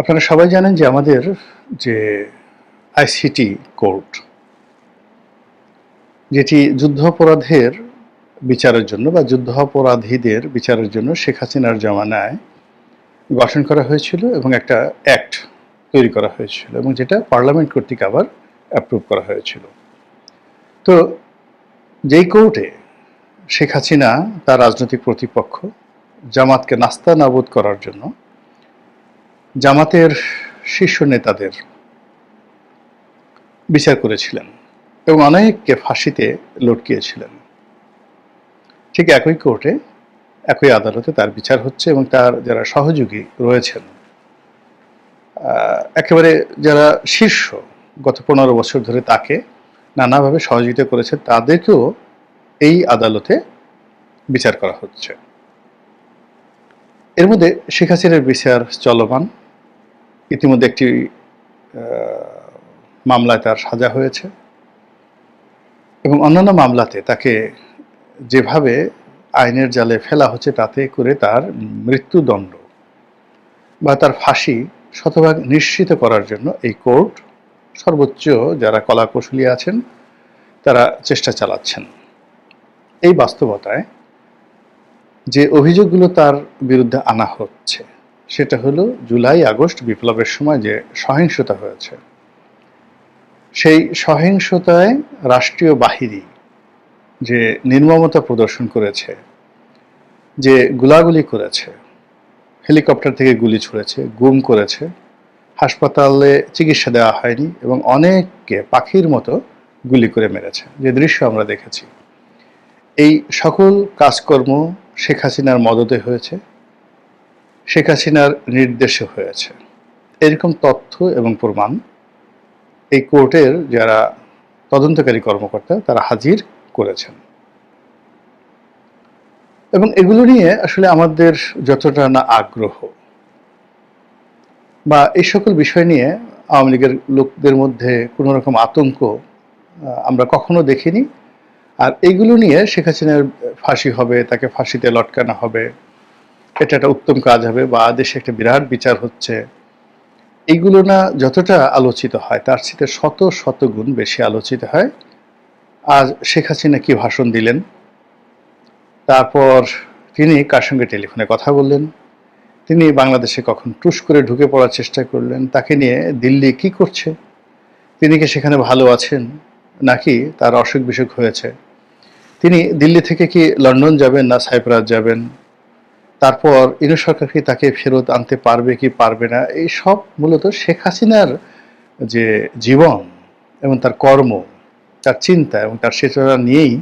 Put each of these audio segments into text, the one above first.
আপনারা সবাই জানেন যে আমাদের যে আইসিটি কোর্ট, যেটি যুদ্ধাপরাধের বিচারের জন্য বা যুদ্ধাপরাধীদের বিচারের জন্য শেখ হাসিনার জমানায় গঠন করা হয়েছিল এবং একটা অ্যাক্ট তৈরি করা হয়েছিল এবং যেটা পার্লামেন্ট কর্তৃক আবার অ্যাপ্রুভ করা হয়েছিল। তো যেই কোর্টে শেখ হাসিনা তার রাজনৈতিক প্রতিপক্ষ জামাতকে নাস্তানাবুদ করার জন্য জামাতের শীর্ষ নেতাদের বিচার করেছিলেন এবং অনেককে ফাঁসিতে লটকিয়েছিলেন, ঠিক একই কোর্টে একই আদালতে তার বিচার হচ্ছে এবং তার যারা সহযোগী রয়েছেন, একেবারে যারা শীর্ষ গত 15 বছর ধরে তাকে নানাভাবে সহযোগিতা করেছে, তাদেরকেও এই আদালতে বিচার করা হচ্ছে। এর মধ্যে শেখ হাসিনার বিচার চলমান। ইতিমধ্যে একটি মামলায় তার সাজা হয়েছে এবং অন্যান্য মামলাতে তাকে যেভাবে আইনের জালে ফেলা হচ্ছে তাতে করে তার মৃত্যুদণ্ড বা তার ফাঁসি শতভাগ নিশ্চিত করার জন্য এই কোর্ট সর্বোচ্চ যারা কলাকৌশলী আছেন তারা চেষ্টা চালাচ্ছেন। এই বাস্তবতায় যে অভিযোগগুলো তার বিরুদ্ধে আনা হচ্ছে সেটা হলো জুলাই আগস্ট বিপ্লবের সময় যে সহিংসতা হয়েছে, সেই সহিংসতায় রাষ্ট্রীয় বাহিনী যে নির্মমতা প্রদর্শন করেছে, যে গোলাগুলি করেছে, হেলিকপ্টার থেকে গুলি ছুঁড়েছে, গুম করেছে, হাসপাতালে চিকিৎসা দেওয়া হয়নি এবং অনেককে পাখির মতো গুলি করে মেরেছে, যে দৃশ্য আমরা দেখেছি, এই সকল কাজকর্ম শেখ হাসিনার মদতে হয়েছে, শেখ হাসিনার নির্দেশে হয়েছে। এরকম তথ্য এবং প্রমাণ এই কোর্টের যারা তদন্তকারী কর্মকর্তা তারা হাজির করেছেন এবং এগুলো নিয়ে আসলে আমাদের যতটা না আগ্রহ বা এই সকল বিষয় নিয়ে আওয়ামী লীগের লোকদের মধ্যে কোনো রকম আতঙ্ক আমরা কখনো দেখিনি। আর এইগুলো নিয়ে শেখ হাসিনার ফাঁসি হবে, তাকে ফাঁসিতে লটকানো হবে, এটা একটা উত্তম কাজ হবে বা দেশে একটা বিরাট বিচার হচ্ছে, এইগুলো না যতটা আলোচিত হয় তার চেয়ে শত শত গুণ বেশি আলোচিত হয় আজ শেখ হাসিনা কি ভাষণ দিলেন, তারপর তিনি কার সঙ্গে টেলিফোনে কথা বললেন, তিনি বাংলাদেশে কখন টুস করে ঢুকে পড়ার চেষ্টা করলেন, তাকে নিয়ে দিল্লি কি করছে, তিনি কি সেখানে ভালো আছেন নাকি তার অসুখ বিসুখ হয়েছে, তিনি দিল্লি থেকে কি লন্ডন যাবেন না সাইপ্রাস যাবেন, তারপর ইউনিট সরকার কি তাকে ফেরত আনতে পারবে কি পারবে না, এই সব মূলত শেখ হাসিনার যে জীবন এবং তার কর্ম, তার চিন্তা এবং তার চেতনা নিয়েই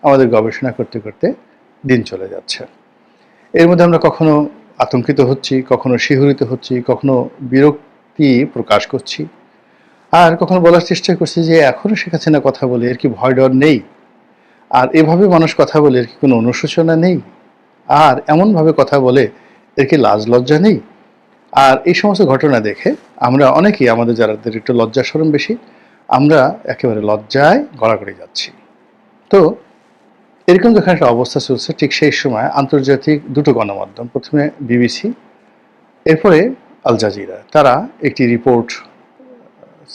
আমাদের গবেষণা করতে করতে দিন চলে যাচ্ছে। এর মধ্যে আমরা কখনো আতঙ্কিত হচ্ছি, কখনো শিহরিত হচ্ছি, কখনো বিরক্তি প্রকাশ করছি, আর কখনো বলার চেষ্টা করছি যে এখনও শেখ হাসিনা কথা বলে এর কি ভয় ডর নেই, আর এভাবে মানুষ কথা বলে এর কি কোনো অনুশোচনা নেই, আর এমনভাবে কথা বলে এর কি লাজ লজ্জা নেই। আর এই সমস্ত ঘটনা দেখে আমরা অনেকেই, আমাদের যাদের একটু লজ্জা শরম বেশি, আমরা একেবারে লজ্জায় গড়াগড়ি যাচ্ছি। তো এরকম যখন একটা অবস্থা চলছে ঠিক সেই সময় আন্তর্জাতিক দুটো গণমাধ্যম, প্রথমে বিবিসি, এরপরে আল জাজিরা, তারা একটি রিপোর্ট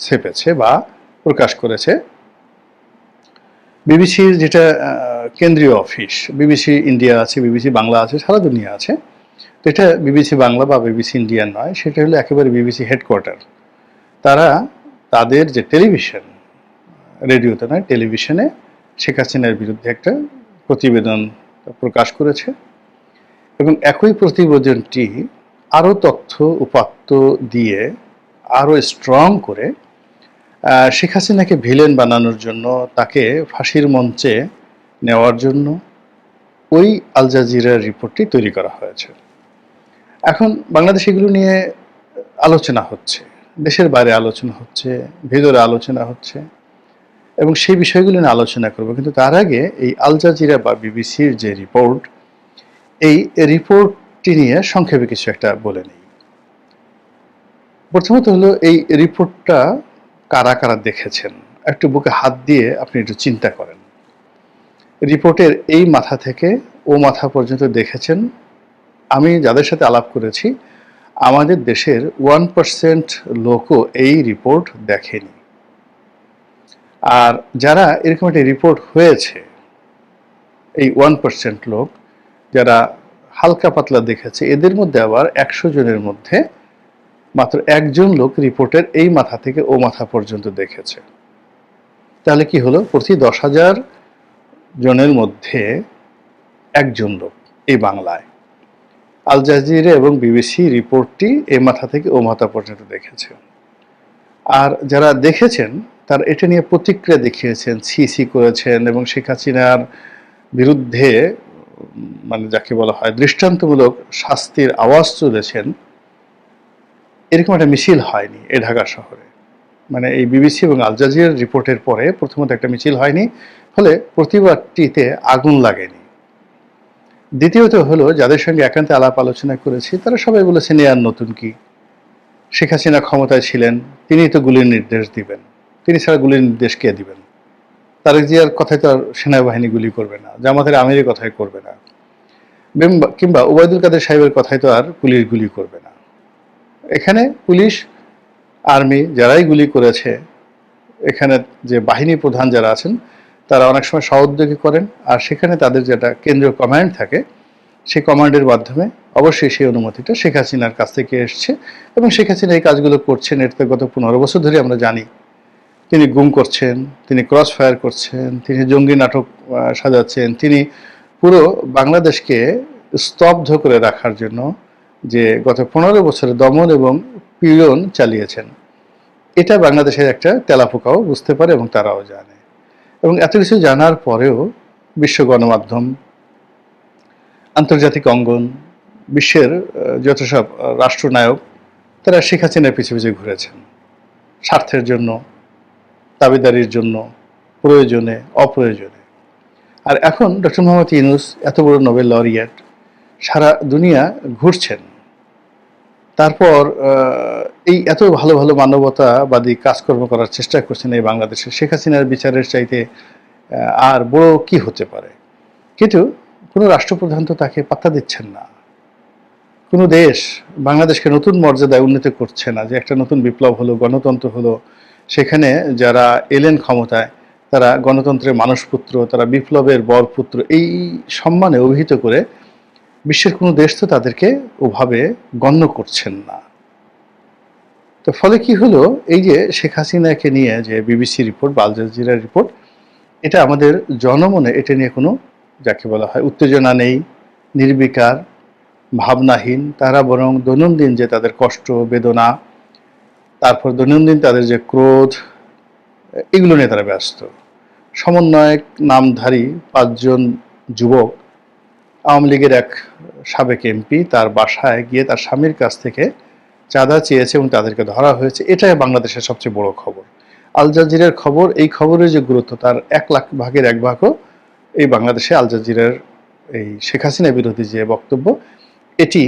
ছেপেছে বা প্রকাশ করেছে। বিবিসির যেটা কেন্দ্রীয় অফিস, বিবিসি ইন্ডিয়া আছে, বিবিসি বাংলা আছে, সারা দুনিয়া আছে, তো এটা বিবিসি বাংলা বা বিবিসি ইন্ডিয়ান নয়, সেটা হলো একেবারে বিবিসি হেডকোয়ার্টার। তারা তাদের যে টেলিভিশন, রেডিওতে নয় টেলিভিশনে শেখ হাসিনার বিরুদ্ধে একটা প্রতিবেদন প্রকাশ করেছে এবং একই প্রতিবেদনটি আরও তথ্য উপাত্ত দিয়ে আরও স্ট্রং করে শেখ হাসিনাকে ভিলেন বানানোর জন্য, তাকে ফাঁসির মঞ্চে নেওয়ার জন্য ওই আল জাজিরার রিপোর্টটি তৈরি করা হয়েছে। এখন বাংলাদেশ এগুলো নিয়ে আলোচনা হচ্ছে, দেশের বাইরে আলোচনা হচ্ছে, ভেতরে আলোচনা হচ্ছে এবং সেই বিষয়গুলো নিয়ে আলোচনা করব। কিন্তু তার আগে এই আল জাজিরা বা বিবিসির যে রিপোর্ট, এই রিপোর্টটি নিয়ে সংক্ষেপে কিছু একটা বলে নিই। প্রথমত হলো এই রিপোর্টটা কারা কারা দেখেছেন একটু বুকে হাত দিয়ে আপনি একটু চিন্তা করেন। রিপোর্টের এই মাথা থেকে ও মাথা পর্যন্ত দেখেছেন আমি যাদের সাথে আলাপ করেছি, আমাদের দেশের 1% লোকও এই রিপোর্ট দেখেনি। আর যারা এরকম একটা রিপোর্ট হয়েছে, এই 1% লোক যারা হালকা পাতলা দেখেছে, এদের মধ্যে আবার 100 জনের মধ্যে মাত্র একজন লোক রিপোর্টের এই মাথা থেকে ও মাথা পর্যন্ত দেখেছে। তাহলে কি হলো? প্রতি 10,000 জনের মধ্যে একজন লোক এই বাংলায় আল জাজিরা এবং বিবিসি রিপোর্টটি এই মাথা থেকে ও মাথা পর্যন্ত দেখেছে। আর যারা দেখেছেন তারা এটা নিয়ে প্রতিক্রিয়া দেখিয়েছেন, ছি করেছেন এবং শেখ হাসিনার বিরুদ্ধে মানে যাকে বলা হয় দৃষ্টান্তমূলক শাস্তির আওয়াজ তুলেছেন। এরকম একটা মিছিল হয়নি এই ঢাকা শহরে। মানে এই বিবিসি এবং আল জাজিরার রিপোর্টের পরে প্রথমত একটা মিছিল হয়নি, ফলে প্রতিবাদটিতে আগুন লাগেনি। দ্বিতীয়ত হলো, যাদের সঙ্গে একান্তে আলাপ আলোচনা করেছি তারা সবাই বলেছেন এ আর নতুন কি, শেখ হাসিনা ক্ষমতায় ছিলেন, তিনিই তো গুলির নির্দেশ দিবেন, তিনি ছাড়া গুলির নির্দেশ কে দিবেন? তারেক জিয়ার কথায় তো আর সেনাবাহিনী গুলি করবে না, জামাতের আমিরের কথায় করবে না, কিংবা ওবায়দুল কাদের সাহেবের কথায় তো আর পুলিশ গুলি করবে না। এখানে পুলিশ, আর্মি যারাই গুলি করেছে, এখানে যে বাহিনী প্রধান যারা আছেন তারা অনেক সময় সহযোগী করেন, আর সেখানে তাদের যেটা কেন্দ্রীয় কমান্ড থাকে সেই কমান্ডের মাধ্যমে অবশ্যই সেই অনুমতিটা শেখ হাসিনার কাছ থেকে এসছে এবং শেখ হাসিনা এই কাজগুলো করছেন। এর তো গত 15 বছর ধরে আমরা জানি তিনি গুম করছেন, তিনি ক্রস ফায়ার করছেন, তিনি জঙ্গি নাটক সাজাচ্ছেন, তিনি পুরো বাংলাদেশকে স্তব্ধ করে রাখার জন্য যে গত 15 বছরে দমন এবং পীড়ন চালিয়েছেন, এটা বাংলাদেশের একটা তেলাপোকাও বুঝতে পারে এবং তারাও জানে। এবং এত কিছু জানার পরেও বিশ্ব গণমাধ্যম, আন্তর্জাতিক অঙ্গন, বিশ্বের যত সব রাষ্ট্রনায়ক, তারা শেখ হাসিনার পিছু পিছু ঘুরেছেন স্বার্থের জন্য, দাবিদারির জন্য, প্রয়োজনে অপ্রয়োজনে। আর এখন ডক্টর মোহাম্মদ ইউনূস এত বড় নোবেল লরিয়েট, সারা দুনিয়া ঘুরছেন, তারপর এই এত ভালো ভালো মানবতাবাদী কাজকর্ম করার চেষ্টা করছেন এই বাংলাদেশে। শেখ হাসিনার বিচারের চাইতে আর বড় কি হতে পারে? কিন্তু কোনো রাষ্ট্রপ্রধান তো তাকে পাত্তা দিচ্ছেন না। কোনো দেশ বাংলাদেশকে নতুন মর্যাদায় উন্নীত করছে না, যে একটা নতুন বিপ্লব হলো, গণতন্ত্র হলো, সেখানে যারা এলেন ক্ষমতায় তারা গণতন্ত্রের মানসপুত্র, তারা বিপ্লবের বরপুত্র, এই সম্মানে অভিহিত করে বিশ্বের কোনো দেশ তো তাদেরকে ওভাবে গণ্য করছেন না। তো ফলে কি হলো, এই যে শেখ হাসিনাকে নিয়ে যে বিবিসি রিপোর্ট বা আল জাজিরা রিপোর্ট, এটা আমাদের জনমনে এটা নিয়ে কোনো যাকে বলা হয় উত্তেজনা নেই, নির্বিকার, ভাবনাহীন। তারা বরং দৈনন্দিন যে তাদের কষ্ট বেদনা, তারপর দৈনন্দিন তাদের যে ক্রোধ, এগুলো নিয়ে তারা ব্যস্ত। সমন্বয়ক নামধারী 5 জন যুবক আওয়ামী লীগের এক সাবেক এমপি তার বাসায় গিয়ে তার স্বামীর কাছ থেকে চাঁদা চেয়েছে এবং তাদেরকে ধরা হয়েছে, এটাই বাংলাদেশের সবচেয়ে বড় খবর। আল জাজিরার খবর, এই খবরের যে গুরুত্ব তার 1 লাখ ভাগের 1 ভাগও এই বাংলাদেশে আল জাজিরার এই শেখ হাসিনা বিরোধী যে বক্তব্য, এটি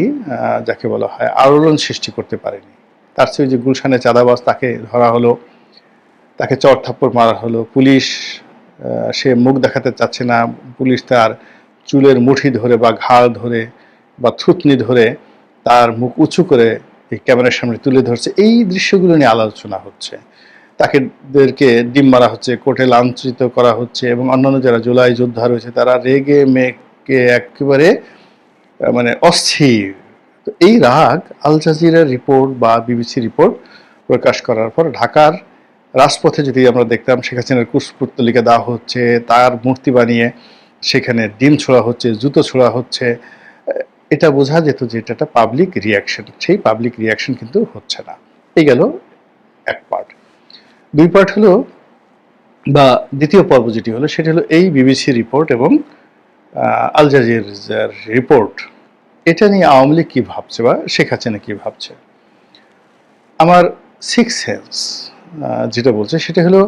যাকে বলা হয় আলোড়ন সৃষ্টি করতে পারেনি। তার চেয়ে যে গুলশানে চাঁদাবাজ, তাকে ধরা হলো, তাকে চড় থাপ্পড় মারা হলো, পুলিশ সে মুখ দেখাতে চাচ্ছে না, পুলিশ তার চুলের মুঠি ধরে বা ঘাড় ধরে বা থুতনি ধরে তার মুখ উঁচু করে এই ক্যামেরার সামনে তুলে ধরছে। এই দৃশ্যগুলো নিয়ে আলোচনা হচ্ছে, তাদেরকে ডিম মারা হচ্ছে, কোর্টে লাঞ্ছিত করা হচ্ছে এবং অন্যান্য যারা জুলাই যোদ্ধা রয়েছে তারা রেগে মেগে একেবারে মানে অস্থির। তো এই রাগ আল জাজিরার রিপোর্ট বা বিবিসি রিপোর্ট প্রকাশ করার পর ঢাকার রাজপথে যদি আমরা দেখতাম শেখ হাসিনার কুশপুত্তলিকা দেওয়া হচ্ছে, তার মূর্তি বানিয়ে সেখানে ডিম ছোড়া হচ্ছে, জুতো ছোড়া হচ্ছে, এটা বোঝা যেত যে এটা একটা পাবলিক রিয়াকশন। সেই পাবলিক রিয়াকশন কিন্তু হচ্ছে না। এই গেল এক পার্ট। 2 পার্ট হলো, বা দ্বিতীয় পর্ব যেটি হলো সেটা হলো এই বিবিসি রিপোর্ট এবং আল জাজিরার রিপোর্ট, এটা নিয়ে আওয়ামী লীগ কী ভাবছে বা শেখ হাসিনা কী ভাবছে। আমার সিক্স সেন্স যেটা বলছে সেটা হলো,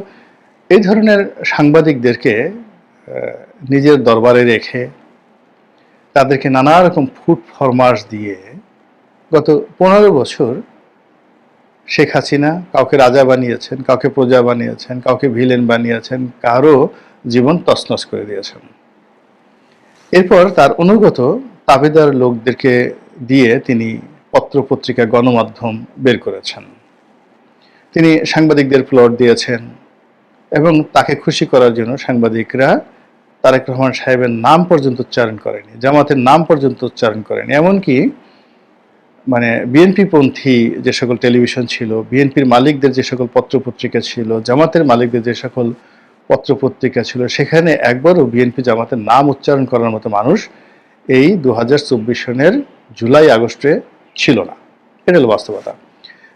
এই ধরনের সাংবাদিকদেরকে নিজের দরবারে রেখে তাদেরকে নানা রকম ফুড ফরমাশ দিয়ে গত 15 বছর শেখ হাসিনা কাউকে রাজা বানিয়েছেন, কাউকে প্রজা বানিয়েছেন, কাউকে ভিলেন বানিয়েছেন, কারো জীবন তছনছ করে দিয়েছেন। এরপর তার অনুগত তাবেদার লোকদেরকে দিয়ে তিনি পত্রপত্রিকা গণমাধ্যম বের করেছেন। তিনি সাংবাদিকদের প্লট দিয়েছেন এবং তাকে খুশি করার জন্য সাংবাদিকরা তারেক রহমান সাহেবের নাম পর্যন্ত উচ্চারণ করেনি, জামাতের নাম পর্যন্ত উচ্চারণ করেনি। এমনকি মানে বিএনপি পন্থী যে সকল টেলিভিশন ছিল, বিএনপির মালিকদের যে সকল পত্রপত্রিকা ছিল, জামাতের মালিকদের যে সকল পত্রপত্রিকা ছিল, সেখানে একবারও বিএনপি জামাতের নাম উচ্চারণ করার মতো মানুষ এই 2024 সনের জুলাই আগস্টে ছিল না। এটা হলো বাস্তবতা।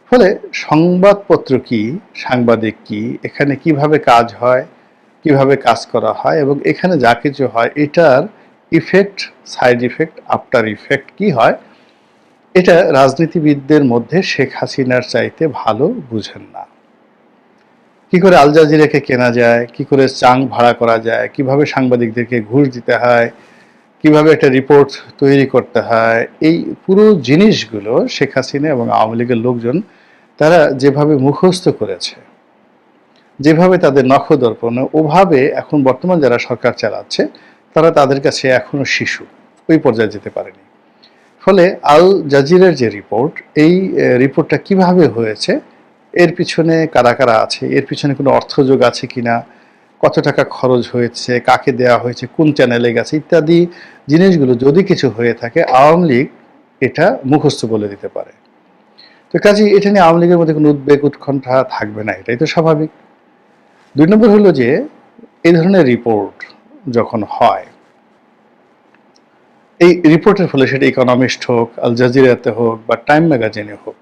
ফলে সংবাদপত্র কি, সাংবাদিক কি, এখানে কিভাবে কাজ হয়, কিভাবে কাজ করা হয় এবং এখানে যা কিছু হয় এটার effect, side effect, after effect কি হয়, এটা রাজনীতিবিদদের মধ্যে শেখ হাসিনার চাইতে ভালো বুঝেন না। কি করে আল জাজিরাকে কেনা যায়, কি করে চাং ভাড়া করা যায়, কিভাবে সাংবাদিকদেরকে ঘুষ দিতে হয়, কিভাবে একটা রিপোর্ট তৈরি করতে হয়, এই পুরো জিনিসগুলো শেখ হাসিনা এবং আওয়ামী লীগের লোকজন তারা যেভাবে মুখস্থ করেছে, যেভাবে তাদের নখদর্পণ, ওভাবে এখন বর্তমান যারা সরকার চালাচ্ছে তারা তাদের কাছে এখনো শিশু, ওই পর্যায়ে যেতে পারেনি। ফলে আল জাজিরার যে রিপোর্ট, এই রিপোর্টটা কিভাবে হয়েছে, এর পিছনে কারা কারা আছে, এর পিছনে কোনো অর্থযোগ আছে কিনা, কত টাকা খরচ হয়েছে, কাকে দেওয়া হয়েছে, কোন চ্যানেলে গেছে, ইত্যাদি জিনিসগুলো যদি কিছু হয়ে থাকে আওয়ামী লীগ এটা মুখস্থ বলে দিতে পারে। তো কাজেই এটা নিয়ে আওয়ামী লীগের মধ্যে কোনো উদ্বেগ উৎকণ্ঠা থাকবে না, এটাই তো স্বাভাবিক। 2 নম্বর হলো যে এই ধরনের রিপোর্ট যখন হয়, এই রিপোর্টের ফলে সেটা ইকোনমিস্ট হোক, আল জাজিরাতে হোক বা টাইম ম্যাগাজিনে হোক,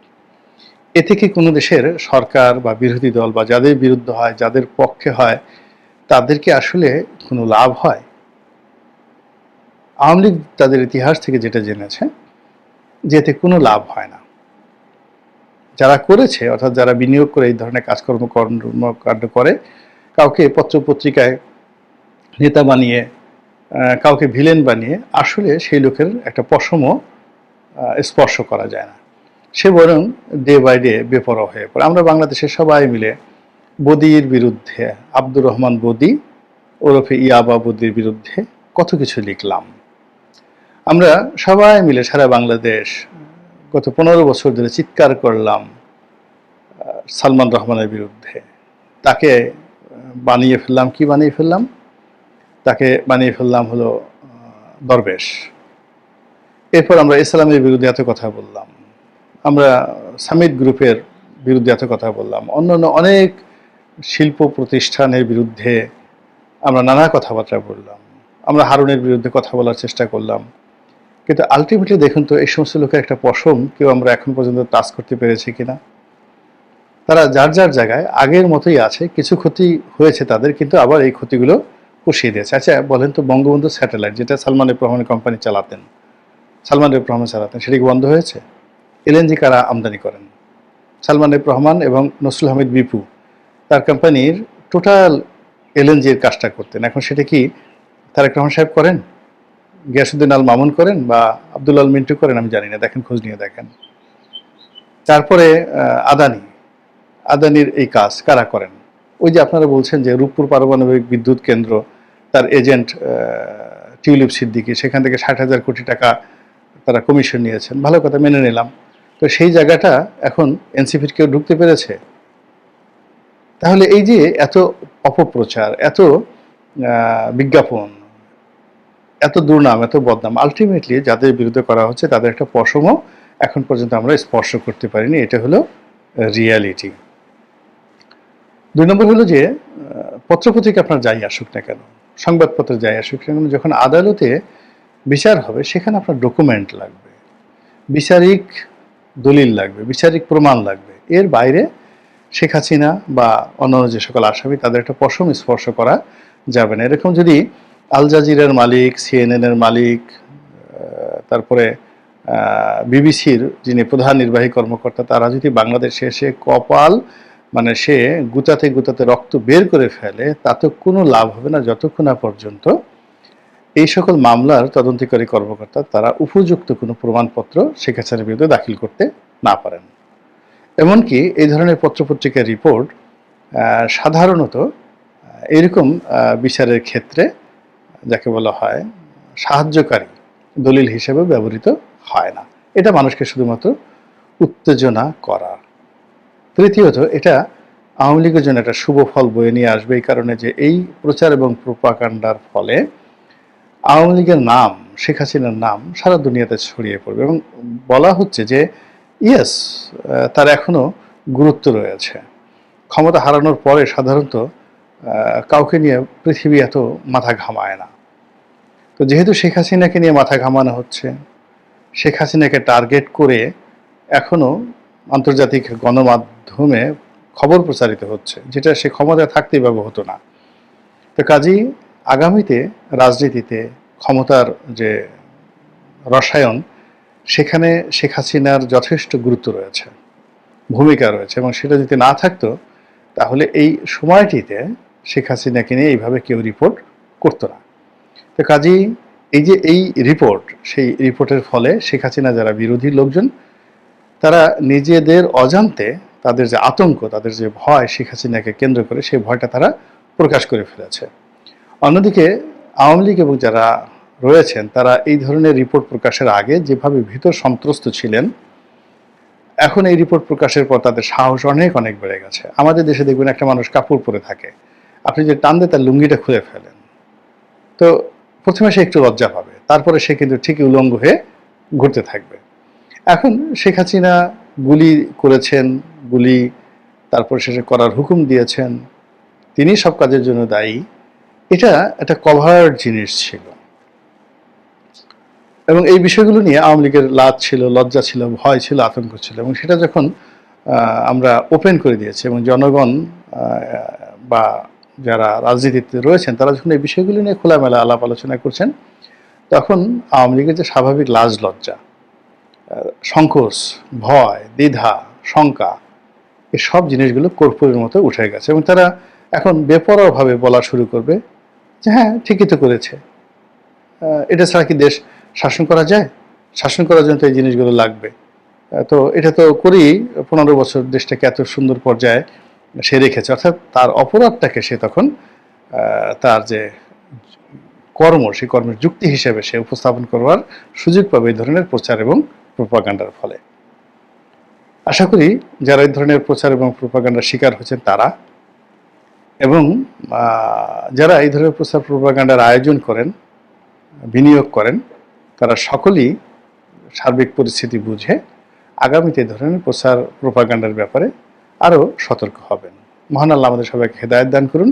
এ থেকে কোনো দেশের সরকার বা বিরোধী দল বা যাদের বিরুদ্ধে হয়, যাদের পক্ষে হয়, তাদেরকে আসলে কোনো লাভ হয়? আওয়ামী লীগ তাদের ইতিহাস থেকে যেটা জেনেছে যে এতে কোনো লাভ হয় না। যারা করেছে, অর্থাৎ যারা বিনিয়োগ করে এই ধরনের কর্মকাণ্ড করে, কাউকে পত্রপত্রিকায় নেতা বানিয়ে, কাউকে ভিলেন বানিয়ে আসলে সেই লোকের একটা পশমও স্পর্শ করা যায় না। সে বরং ডে বাই ডে বেপরোয়া হয়ে পড়ে। আমরা বাংলাদেশের সবাই মিলে বদির বিরুদ্ধে, আব্দুর রহমান বদি ওরফে ইয়াবা বদির বিরুদ্ধে কত কিছু লিখলাম। আমরা সবাই মিলে সারা বাংলাদেশ গত 15 বছর ধরে চিৎকার করলাম সালমান রহমানের বিরুদ্ধে। তাকে বানিয়ে ফেললাম, কি বানিয়ে ফেললাম? তাকে বানিয়ে ফেললাম হলো দরবেশ। এরপর আমরা ইসলামের বিরুদ্ধে এত কথা বললাম, আমরা সামিট গ্রুপের বিরুদ্ধে এত কথা বললাম, অন্যান্য অনেক শিল্প প্রতিষ্ঠানের বিরুদ্ধে আমরা নানা কথাবার্তা বললাম, আমরা হারুনের বিরুদ্ধে কথা বলার চেষ্টা করলাম। কিন্তু আলটিমেটলি দেখুন তো এই সমস্ত লোকের একটা পশম কেউ আমরা এখন পর্যন্ত টাচ করতে পেরেছি কিনা? তারা যার যার জায়গায় আগের মতোই আছে, কিছু ক্ষতি হয়েছে তাদের, কিন্তু আবার এই ক্ষতিগুলো পুষিয়ে দিয়েছে। আচ্ছা বলেন তো, বঙ্গবন্ধু স্যাটেলাইট যেটা সালমান এফ রহমানের কোম্পানি চালাতেন, সালমান এফ রহমান চালাতেন, সেটা কি বন্ধ হয়েছে? এলএনজি কারা আমদানি করেন? সালমান এফ রহমান এবং নসরুল হামিদ বিপু তার কোম্পানির টোটাল এলএনজির কাজটা করতেন। এখন সেটা কি তারেক রহমান সাহেব করেন, গিয়াসউদ্দিন আল মামুন করেন বা আব্দুল আল মিন্টু করেন? আমি জানি না, দেখেন, খোঁজ নিয়ে দেখেন। তারপরে আদানির এই কাজ কারা করেন? ওই যে আপনারা বলছেন যে রূপপুর পারমাণবিক বিদ্যুৎ কেন্দ্র, তার এজেন্ট টিউলিপ সিদ্দিকী, সেখান থেকে 60,000 কোটি টাকা তারা কমিশন নিয়েছেন, ভালো কথা, মেনে নিলাম। তো সেই জায়গাটা এখন এনসিপির কেউ ঢুকতে পেরেছে? তাহলে এই যে এত অপপ্রচার, এত বিজ্ঞাপন, এত দুর্নাম, এত বদনাম, আলটিমেটলি যাদের বিরুদ্ধে করা হচ্ছে তাদের একটা পশমও এখন পর্যন্ত আমরা স্পর্শ করতে পারিনি। এটা হলো রিয়ালিটি। 2 নম্বর হলো যে পত্রপত্রিকা আপনার যাই আসুক না কেন, সংবাদপত্র যাই আসুক না কেন, যখন আদালতে বিচার হবে সেখানে আপনার ডকুমেন্ট লাগবে, বিচারিক দলিল লাগবে, বিচারিক প্রমাণ লাগবে। এর বাইরে শেখ হাসিনা বা অন্যান্য যে সকল আসামি তাদের একটা পশম স্পর্শ করা যাবে না। এরকম যদি আল জাজিরার মালিক, সিএনএনের মালিক, তারপরে বিবিসির যিনি প্রধান নির্বাহী কর্মকর্তা, তারা যদি বাংলাদেশে এসে কপাল মানে সে গুতাতে গুতাতে রক্ত বের করে ফেলে, তাতে কোনো লাভ হবে না যতক্ষণ না পর্যন্ত এই সকল মামলার তদন্তকারী কর্মকর্তা তারা উপযুক্ত কোনো প্রমাণপত্র শেখ হাসিনার বিরুদ্ধে দাখিল করতে না পারেন। এমনকি এই ধরনের পত্রপত্রিকার রিপোর্ট সাধারণত এরকম বিচারের ক্ষেত্রে যাকে বলা হয় সাহায্যকারী দলিল হিসেবে ব্যবহৃত হয় না। এটা মানুষকে শুধুমাত্র উত্তেজনা করা। তৃতীয়ত, এটা আওয়ামী লীগের জন্য একটা শুভ ফল বয়ে নিয়ে আসবে এই কারণে যে এই প্রচার এবং প্রোপাগান্ডার ফলে আওয়ামী লীগের নাম, শেখ হাসিনার নাম সারা দুনিয়াতে ছড়িয়ে পড়বে এবং বলা হচ্ছে যে ইয়েস, তার এখনো গুরুত্ব রয়েছে। ক্ষমতা হারানোর পরে সাধারণত কাউকে নিয়ে পৃথিবী এত মাথা ঘামায় না। তো যেহেতু শেখ হাসিনাকে নিয়ে মাথা ঘামানো হচ্ছে, শেখ হাসিনাকে টার্গেট করে এখনো আন্তর্জাতিক গণমাধ্যমে খবর প্রচারিত হচ্ছে, যেটা সে ক্ষমতায় থাকতেই ব্যবহৃত হতো না। তো কাজেই আগামীতে রাজনীতিতে ক্ষমতার যে রসায়ন, সেখানে শেখ হাসিনার যথেষ্ট গুরুত্ব রয়েছে, ভূমিকা রয়েছে, এবং সেটা যদি না থাকতো তাহলে এই সময়টিতে শেখ হাসিনাকে নিয়ে এইভাবে কেউ রিপোর্ট করতো না। তো কাজেই এই যে এই রিপোর্ট, সেই রিপোর্টের ফলে শেখ হাসিনা যারা বিরোধী লোকজন, তারা নিজেদের অজান্তে তাদের যে আতঙ্ক, তাদের যে ভয় শেখ হাসিনাকে কেন্দ্র করে, সেই ভয়টা তারা প্রকাশ করে ফেলেছে। অন্যদিকে আওয়ামী লীগ এবং যারা রয়েছেন তারা এই ধরনের রিপোর্ট প্রকাশের আগে যেভাবে ভীতর সন্ত্রস্ত ছিলেন, এখন এই রিপোর্ট প্রকাশের পর তাদের সাহস অনেক অনেক বেড়ে গেছে। আমাদের দেশে দেখবেন একটা মানুষ কাপড় পরে থাকে, আপনি যে টান দিয়ে তার লুঙ্গিটা খুলে ফেলেন, তো প্রথমে সে একটু লজ্জা পাবে, তারপরে সে কিন্তু ঠিকই উলঙ্গ হয়ে ঘুরতে থাকবে। এখন শেখ হাসিনা গুলি করেছেন, গুলি তারপর শেষে করার হুকুম দিয়েছেন, তিনি সব কাজের জন্য দায়ী। এটা একটা কভার জিনিস ছিল এবং এই বিষয়গুলো নিয়ে আওয়ামী লীগের লাজ ছিল, লজ্জা ছিল, ভয় ছিল, আতঙ্ক ছিল, এবং সেটা যখন আমরা ওপেন করে দিয়েছি এবং জনগণ বা যারা রাজনীতিতে রয়েছেন তারা যখন এই বিষয়গুলো নিয়ে খোলামেলা আলাপ আলোচনা করছেন, তখন আওয়ামী লীগের যে স্বাভাবিক লাজ লজ্জা, সংকোচ, ভয়, দ্বিধা, শঙ্কা, এই সব জিনিসগুলো কর্পূরের মতো উঠে গেছে এবং তারা এখন বেপরোয়াভাবে বলা শুরু করবে যে হ্যাঁ, ঠিকই তো করেছে, এটা ছাড়া কি দেশ শাসন করা যায়? শাসন করার জন্য তো এই জিনিসগুলো লাগবে। তো এটা তো করেই 15 বছর দেশটাকে এত সুন্দর পর্যায়ে সে রেখেছে। অর্থাৎ তার অপরাধটাকে সে তখন তার যে কর্ম, সেই কর্মের যুক্তি হিসেবে সে উপস্থাপন করবার সুযোগ পাবে এই ধরনের প্রচার এবং প্রোপাগান্ডার ফলে। আশা করি যারা এই ধরনের প্রচার এবং প্রোপাগান্ডার শিকার হচ্ছেন তারা, এবং যারা এই ধরনের প্রচার প্রোপাগান্ডার আয়োজন করেন, বিনিয়োগ করেন, তারা সকলেই সার্বিক পরিস্থিতি বুঝে আগামীতে এই ধরনের প্রচার প্রোপাগান্ডার ব্যাপারে আরও সতর্ক হবেন। মহান আল্লাহ আমাদের সবাইকে হেদায়েত দান করুন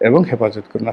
এবং হেফাজত করুন।